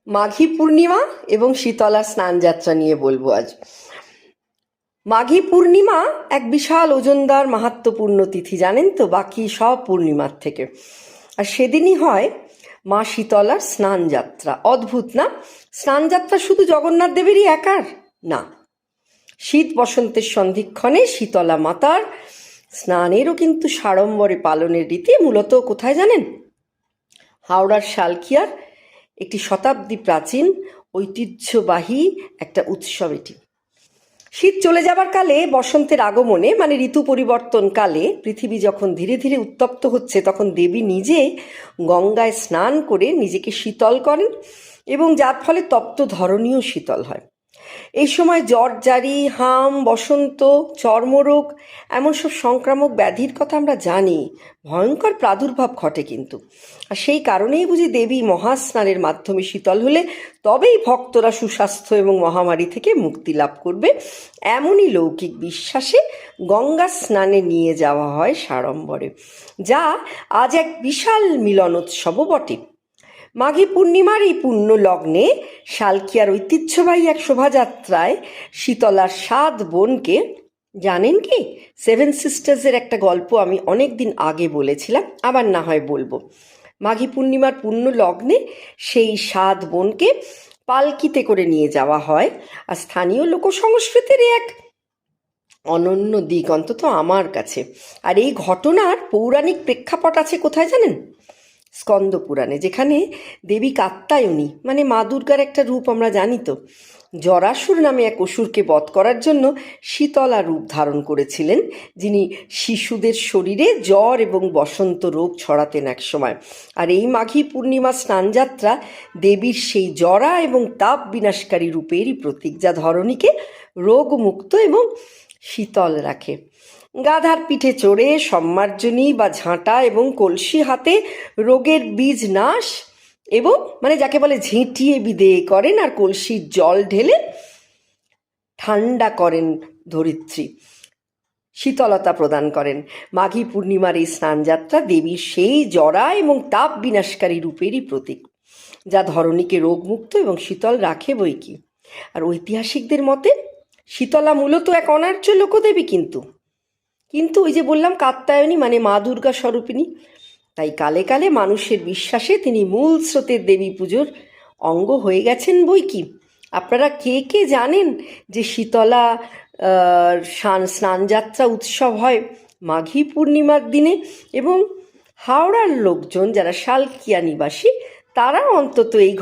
মাঘী পূর্ণিমা এবং শীতলা স্নানযাত্রা নিয়ে বলবো আজ। মাঘী পূর্ণিমা এক বিশাল ওজনদার মাহাত্ম্যপূর্ণ তিথি, জানেন তো, বাকি সব পূর্ণিমার থেকে। আর সেদিনই হয় মা শীতলার স্নানযাত্রা। অদ্ভুত না? স্নানযাত্রা শুধু জগন্নাথ দেবেরই একার না, শীত বসন্তের সন্ধিক্ষণে শীতলা মাতার স্নানেরও কিন্তু সাড়ম্বরে পালনের রীতি মূলত কোথায় জানেন? হাওড়ার শালকিয়ার একটি শতাব্দী প্রাচীন ঐতিহ্যবাহী একটা উৎসব এটি। শীত চলে যাবার কালে, বসন্তের আগমনে মানে ঋতু পরিবর্তন কালে পৃথিবী যখন ধীরে ধীরে উত্তপ্ত হচ্ছে, তখন দেবী নিজে গঙ্গায় স্নান করে নিজেকে শীতল করেন এবং যার ফলে তপ্ত ধরণীও শীতল হয়। এই সময় জ্বর জারি, হাম, বসন্ত, চর্মরোগ এমন সব সংক্রামক ব্যাধির কথা আমরা জানি, ভয়ঙ্কর প্রাদুর্ভাব ঘটে কিন্তু। আর সেই কারণেই বুঝি দেবী মহাস্নানের মাধ্যমে শীতল হলে তবেই ভক্তরা সুস্বাস্থ্য এবং মহামারী থেকে মুক্তি লাভ করবে, এমনই লৌকিক বিশ্বাসে গঙ্গা স্নানে নিয়ে যাওয়া হয় সাড়ম্বরে, যা আজ এক বিশাল মিলনোৎসবও বটে। মাঘী পূর্ণিমার এই পুণ্য লগ্নে শালকিয়ার ঐতিহ্যবাহী এক শোভাযাত্রায় শীতলার 7 বোনকে, জানেন কি, 7 সিস্টার্সের একটা গল্প আমি অনেক দিন আগে বলেছিলাম, আবার না হয় বলবো। মাঘী পূর্ণিমার পুণ্য লগ্নে সেই 7 বোনকে পালকিতে করে নিয়ে যাওয়া হয়। আর স্থানীয় লোকসংস্কৃতির এক অনন্য দিক, অন্তত আমার কাছে। আর এই ঘটনার পৌরাণিক প্রেক্ষাপট আছে কোথায় জানেন? স্কন্দ পুরাণে, যেখানে দেবী কাত্যায়নী মানে মা দুর্গার একটা রূপ আমরা জানি তো, জরাসুর নামে এক অসুরকে বধ করার জন্য শীতলা রূপ ধারণ করেছিলেন, যিনি শিশুদের শরীরে জ্বর এবং বসন্ত রোগ ছড়াতেন এক সময়। আর এই মাঘী পূর্ণিমা স্নানযাত্রা দেবীর সেই জরা এবং তাপ বিনাশকারী রূপেরই প্রতীক, যা ধরণীকে রোগমুক্ত এবং শীতল রাখে। গাধার পিঠে চড়ে সম্মার্জনী বা ঝাঁটা এবং কলসি হাতে রোগের বীজ নাশ এবং মানে যাকে বলে ঝেঁটিয়ে বিদেয় করেন, আর কলসির জল ঢেলে ঠান্ডা করেন ধরিত্রী, শীতলতা প্রদান করেন। মাঘী পূর্ণিমার এই স্নানযাত্রা দেবীর সেই জরা এবং তাপ বিনাশকারী রূপেরই প্রতীক, যা ধরণীকে রোগমুক্ত এবং শীতল রাখে বই কি। আর ঐতিহাসিকদের মতে শীতলা মূলত এক অনার্য লোকদেবী, কিন্তু ওই যে বললাম কাত্যায়নী মানে মা দুর্গা স্বরূপিণী। তাই কালে কালে মানুষের বিশ্বাসে তিনি মূল স্রোতের দেবী পুজোর অঙ্গ হয়ে গেছেন বই কি। আপনারা কে কে জানেন যে শীতলা স্নানযাত্রা উৎসব হয় মাঘী পূর্ণিমার দিনে? এবং হাওড়ার লোকজন যারা শালকিয়া নিবাসী, তারা অন্তত এই